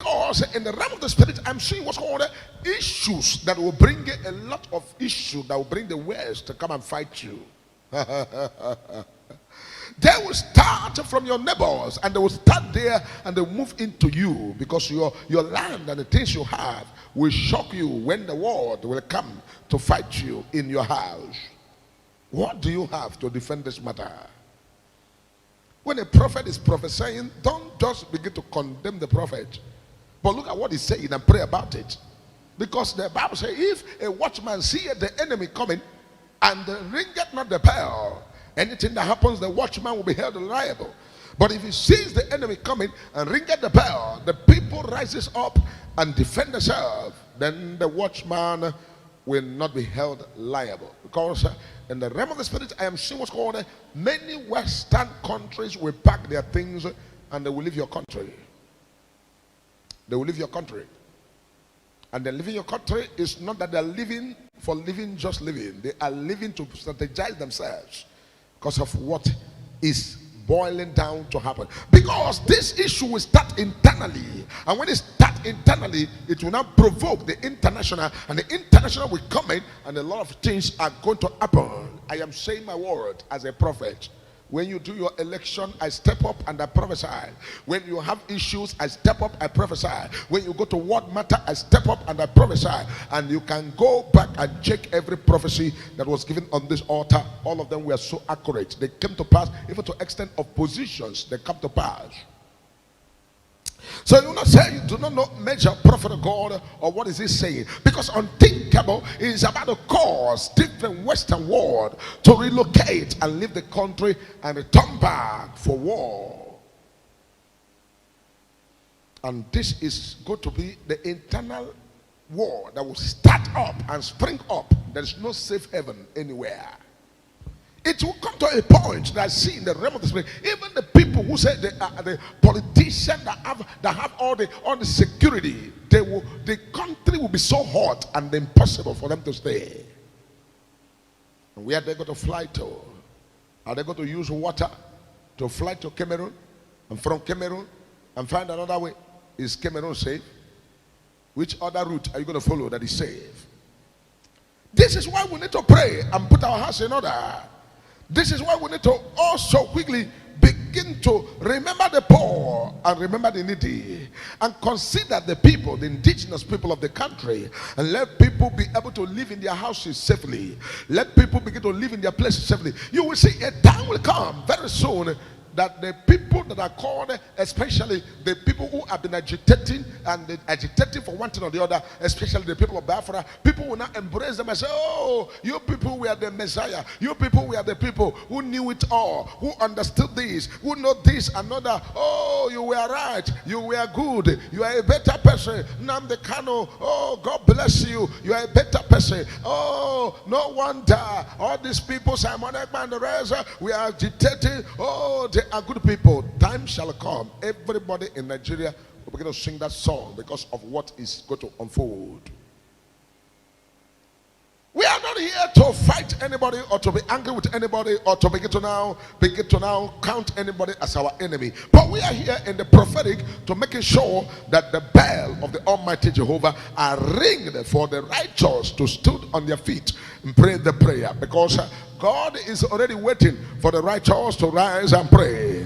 Because in the realm of the spirit, I'm seeing what's called issues that will bring a lot of issues that will bring the West to come and fight you. They will start from your neighbors, and they will start there, and they will move into you, because your land and the things you have will shock you when the world will come to fight you in your house. What do you have to defend this matter? When a prophet is prophesying, don't just begin to condemn the prophet, but look at what he's saying and pray about it. Because the Bible says, if a watchman seeth the enemy coming and ringeth not the bell, anything that happens, the watchman will be held liable. But if he sees the enemy coming and ringeth the bell, the people rises up and defend themselves, then the watchman will not be held liable. Because in the realm of the spirit, I am seeing what's called many Western countries will pack their things and they will leave your country. They will leave your country. And they're leaving your country is not that they're living for living, just living. They are living to strategize themselves because of what is boiling down to happen. Because this issue will start internally, and when it starts internally, it will not provoke the international, and the international will come in, and a lot of things are going to happen. I am saying my word as a prophet. When you do your election, I step up and I prophesy. When you have issues, I step up, I prophesy. When you go to what matter, I step up and I prophesy. And you can go back and check every prophecy that was given on this altar. All of them were so accurate. They came to pass, even to extent of positions, they come to pass. So you not say you do not know major prophet of God, or what is he saying? Because unthinkable is about to cause different Western world to relocate and leave the country and return back for war. And this is going to be the internal war that will start up and spring up. There is no safe haven anywhere. It will come to a point that I see in the realm of the spirit, even the people who say they are the politicians that have all the security, the country will be so hot and impossible for them to stay. And where are they going to fly to? Are they going to use water to fly to Cameroon, and from Cameroon and find another way? Is Cameroon safe? Which other route are you going to follow that is safe? This is why we need to pray and put our house in order. This is why we need to also quickly begin to remember the poor and remember the needy, and consider the people, the indigenous people of the country, and let people be able to live in their houses safely. Let people begin to live in their places safely. You will see a time will come very soon that the people that are called, especially the people who have been agitating and agitating for one thing or the other, especially the people of Biafra, people will not embrace them and say, oh, you people were the Messiah. You people were the people who knew it all, who understood this, who know this and another. Oh, you were right. You were good. You are a better person. Nnamdi Kanu, oh, God bless you. You are a better person. Oh, no wonder all these people, Simon Ekman and the rest, we are agitating. Oh, they are good people. Time shall come. Everybody in Nigeria will begin to sing that song because of what is going to unfold. We are not here to fight anybody or to be angry with anybody or to begin to now count anybody as our enemy. But we are here in the prophetic to making sure that the bell of the Almighty Jehovah are ringed for the righteous to stood on their feet and pray the prayer, because God is already waiting for the righteous to rise and pray.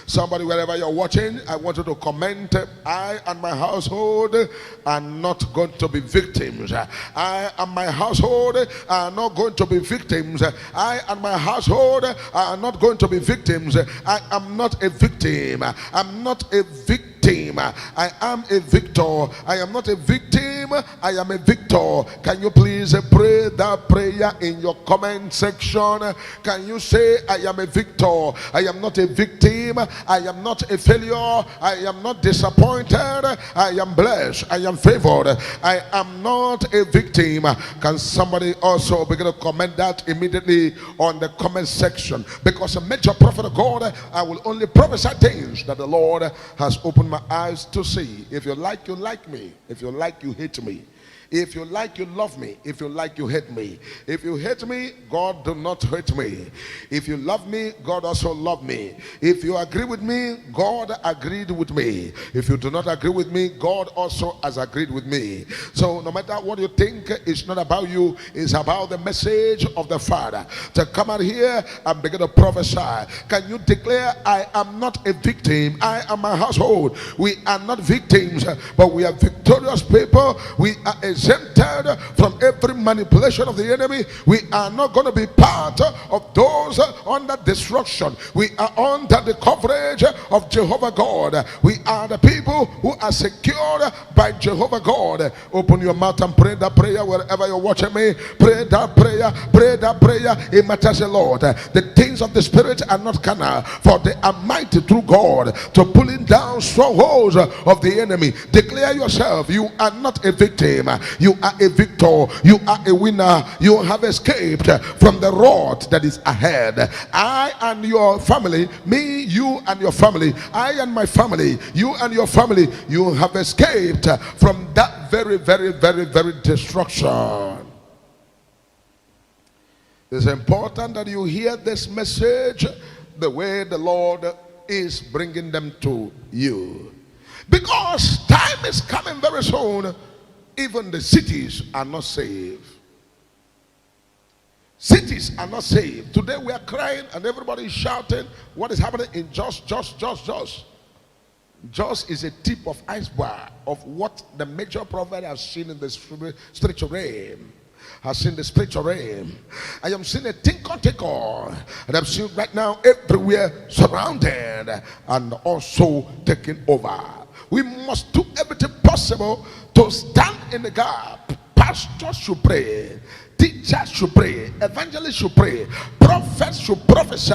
Somebody, wherever you're watching, I want you to comment, I and my household are not going to be victims. I and my household are not going to be victims. I and my household are not going to be victims. I am not a victim. I'm not a victim. I am a victor. I am not a victim. I am a victor. Can you please pray that prayer in your comment section? Can you say, I am a victor. I am not a victim. I am not a failure. I am not disappointed. I am blessed. I am favored. I am not a victim. Can somebody also begin to comment that immediately on the comment section? Because a major prophet of God, I will only prophesy things that the Lord has opened my eyes to see. If you like me. If you like, you hate me. If you like, you love me. If you like, you hate me. If you hate me, God do not hate me. If you love me, God also love me. If you agree with me, God agreed with me. If you do not agree with me, God also has agreed with me. So no matter what you think, it's not about you. It's about the message of the Father. To come out here and begin to prophesy. Can you declare, I am not a victim. I am a household. We are not victims, but we are victorious people. We are exempted from every manipulation of the enemy. We are not going to be part of those under destruction. We are under the coverage of Jehovah God. We are the people who are secured by Jehovah God. Open your mouth and pray that prayer wherever you're watching me. Pray that prayer. Pray that prayer. It matters a lot. The things of the Spirit are not carnal, for they are mighty through God to pulling down strongholds of the enemy. Declare yourself, you are not a victim. You are a victor. You are a winner. You have escaped from the road that is ahead. I and your family, me, you and your family, I and my family, you and your family, you have escaped from that very, very, very, very destruction. It's important that you hear this message the way the Lord is bringing them to you. Because time is coming very soon. Even the cities are not saved. Cities are not saved. Today we are crying and everybody is shouting what is happening in Jos. Jos is a tip of iceberg of what the major prophet has seen in the spiritual realm. Has seen the spiritual realm. I am seeing a tinker, and I'm seeing right now everywhere surrounded and also taken over. We must do everything possible to stand in the gap. Pastors should pray. Teachers should pray. Evangelists should pray. Prophets should prophesy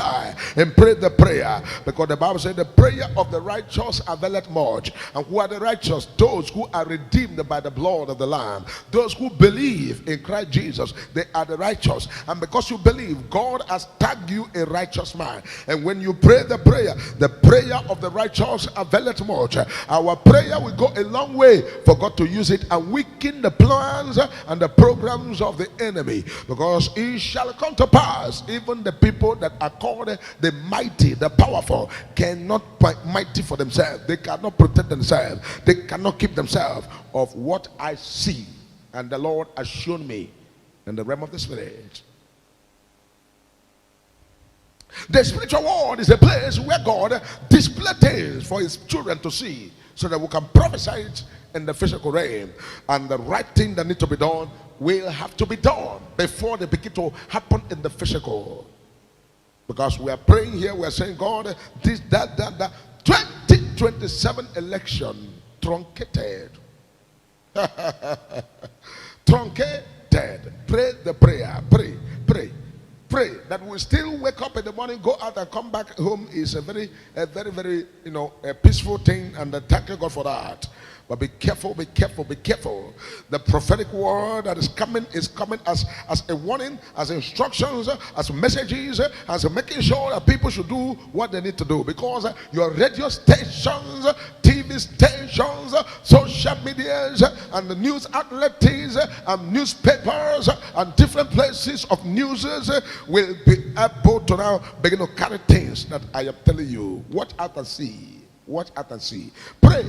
and pray the prayer. Because the Bible said the prayer of the righteous availeth much. And who are the righteous? Those who are redeemed by the blood of the Lamb. Those who believe in Christ Jesus. They are the righteous. And because you believe, God has tagged you a righteous man. And when you pray the prayer of the righteous availeth much. Our prayer will go a long way for God to use it and weaken the plans and the programs of the enemy. Because it shall come to pass, even the people that are called the mighty, the powerful, cannot be mighty for themselves. They cannot protect themselves. They cannot keep themselves of what I see. And the Lord has shown me in the realm of the Spirit. The spiritual world is a place where God displays things for his children to see, so that we can prophesy it in the physical realm. And the right thing that needs to be done will have to be done before they begin to happen in the physical. Because we are praying here, we are saying, God, this, that 2027 election truncated. Truncated. Pray the prayer. Pray that we still wake up in the morning, go out and come back home is a very, very, a peaceful thing, and thank God for that. But be careful, be careful, be careful. The prophetic word that is coming as a warning, as instructions, as messages, as making sure that people should do what they need to do. Because your radio stations, TV stations, social medias, and the news outlets, and newspapers, and different places of news will be able to now begin to carry things that I am telling you. Watch out and see. Watch out and see. Pray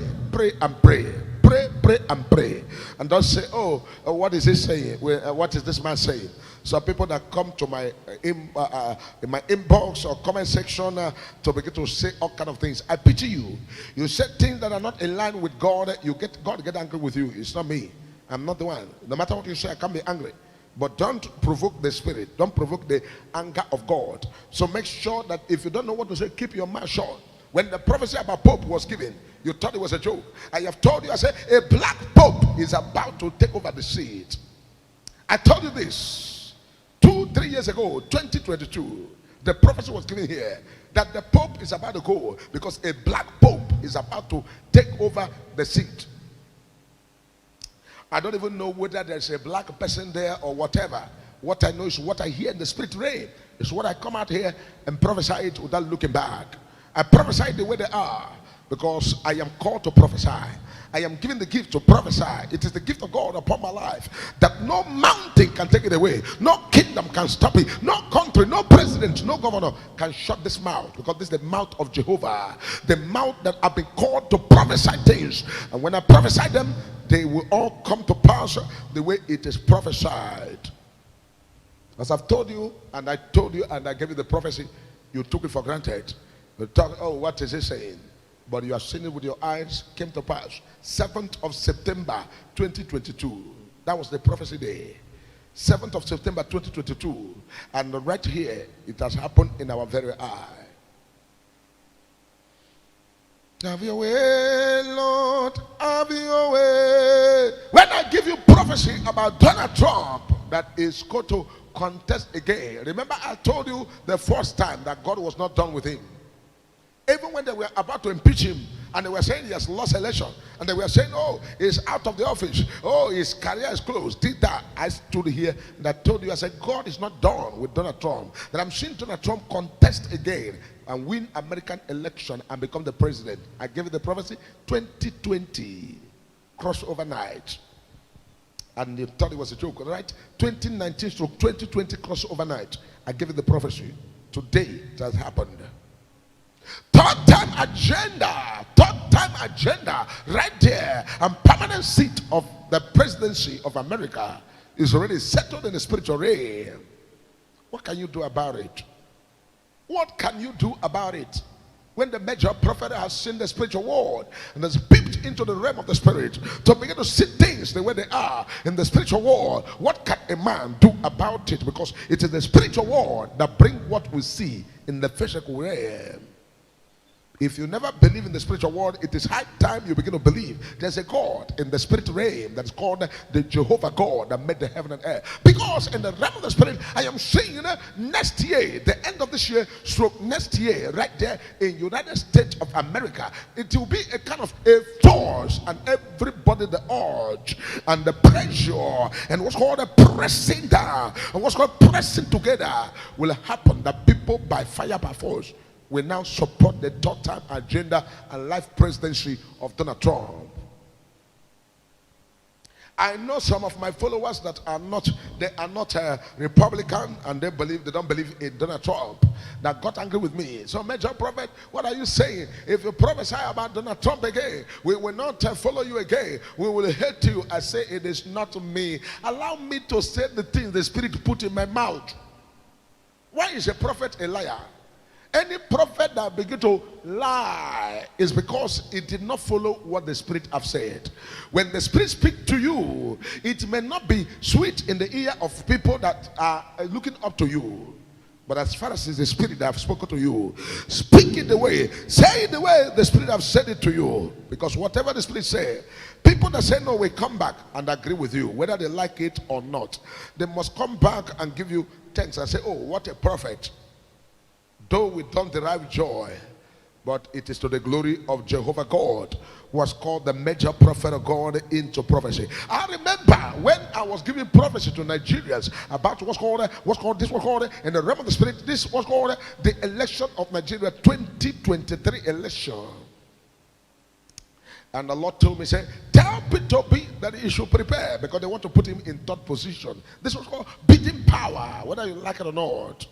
and pray. Pray and pray. And don't say, oh, what is he saying? What is this man saying? Some people that come to my in my inbox or comment section to begin to say all kind of things. I pity you. You say things that are not in line with God. God get angry with you. It's not me. I'm not the one. No matter what you say, I can't be angry. But don't provoke the Spirit. Don't provoke the anger of God. So make sure that if you don't know what to say, keep your mouth shut. When the prophecy about Pope was given, you thought it was a joke. I have told you, I said, a black Pope is about to take over the seat. I told you this 2-3 years ago, 2022. The prophecy was given here that the Pope is about to go because a black Pope is about to take over the seat. I don't even know whether there's a black person there or whatever. What I know is what I hear in the spirit realm. It's what I come out here and prophesy it without looking back. I prophesy the way they are because I am called to prophesy. I am given the gift to prophesy. It is the gift of God upon my life that no mountain can take it away. No kingdom can stop it. No country, no president, no governor can shut this mouth, because this is the mouth of Jehovah. The mouth that I've been called to prophesy things. And when I prophesy them, they will all come to pass the way it is prophesied. As I've told you, and I told you, and I gave you the prophecy, you took it for granted. You thought, oh, what is he saying? But you have seen it with your eyes, came to pass. 7th of September 2022. That was the prophecy day. 7th of September 2022. And right here, it has happened in our very eye. Have your way, Lord, have your way. When I give you prophecy about Donald Trump that is going to contest again, remember I told you the first time that God was not done with him. Even when they were about to impeach him, and they were saying he has lost election, and they were saying, oh, he's out of the office, oh, his career is closed, did that. I stood here and I told you, I said, God is not done with Donald Trump. That I'm seeing Donald Trump contest again and win American election and become the president. I gave you the prophecy, 2020 crossover night. And you thought it was a joke, right? 2019 to 2020 crossover night. I gave you the prophecy. Today it has happened. Third time agenda right there, and permanent seat of the presidency of America is already settled in the spiritual realm. What can you do about it? What can you do about it? When the major prophet has seen the spiritual world and has peeped into the realm of the spirit to begin to see things the way they are in the spiritual world, what can a man do about it? Because it is the spiritual world that brings what we see in the physical realm. If you never believe in the spiritual world, it is high time you begin to believe there's a God in the spirit realm that is called the Jehovah God that made the heaven and earth. Because in the realm of the spirit, I am seeing next year, the end of this year, stroke next year, right there in United States of America, it will be a kind of a force, and everybody, the urge and the pressure and what's called a pressing down and what's called pressing together will happen, that people by fire, by force, will now support the third time agenda and life presidency of Donald Trump. I know some of my followers that are not Republican, and they don't believe in Donald Trump, that got angry with me. So, major prophet, what are you saying? If you prophesy about Donald Trump again, we will not follow you again. We will hate you. I say, it is not me. Allow me to say the things the Spirit put in my mouth. Why is a prophet a liar? Any prophet that begin to lie is because it did not follow what the Spirit have said. When the Spirit speaks to you, it may not be sweet in the ear of people that are looking up to you. But as far as it's the Spirit that have spoken to you, speak it the way, say it the way the Spirit have said it to you. Because whatever the Spirit say, people that say no will come back and agree with you, whether they like it or not. They must come back and give you thanks and say, oh, what a prophet. Though we don't derive joy, but it is to the glory of Jehovah God, who was called the major prophet of God into prophecy. I remember when I was giving prophecy to Nigerians about what's called in the realm of the spirit, this was called the election of Nigeria 2023 election. And the Lord told me, say, tell Peter B that he should prepare, because they want to put him in third position. This was called beating power, whether you like it or not.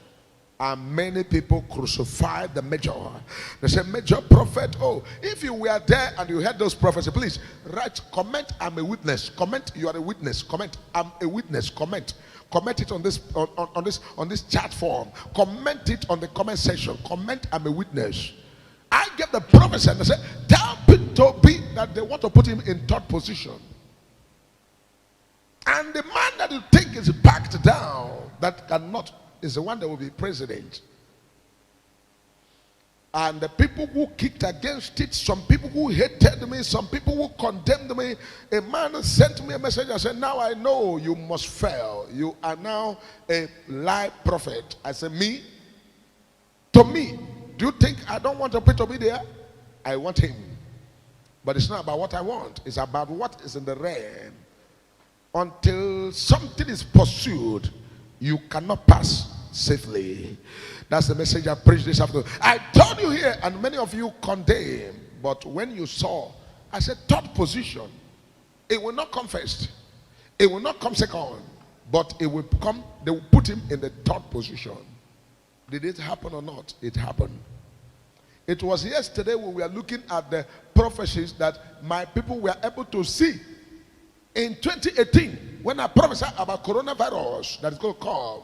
And many people crucified the major. They say, major prophet, oh, if you were there and you heard those prophecies, please write, comment, I'm a witness. Comment, you are a witness. Comment, I'm a witness. Comment it on this chat form. Comment it on the comment section. Comment, I'm a witness. I get the prophecy and they say, tell Peter B that they want to put him in third position. And the man that you think is backed down, that cannot, is the one that will be president. And the people who kicked against it, some people who hated me, some people who condemned me, a man sent me a message and said, now I know you must fail. You are now a lie prophet. I said, me? To me, do you think I don't want Peter to be there? I want him. But it's not about what I want. It's about what is in the realm. Until something is pursued, you cannot pass safely. That's the message I preached this afternoon. I told you here, and many of you condemn. But when you saw, I said, third position. It will not come first. It will not come second. But it will come, they will put him in the third position. Did it happen or not? It happened. It was yesterday when we were looking at the prophecies that my people were able to see. In 2018, when I prophesied about coronavirus that is going to come,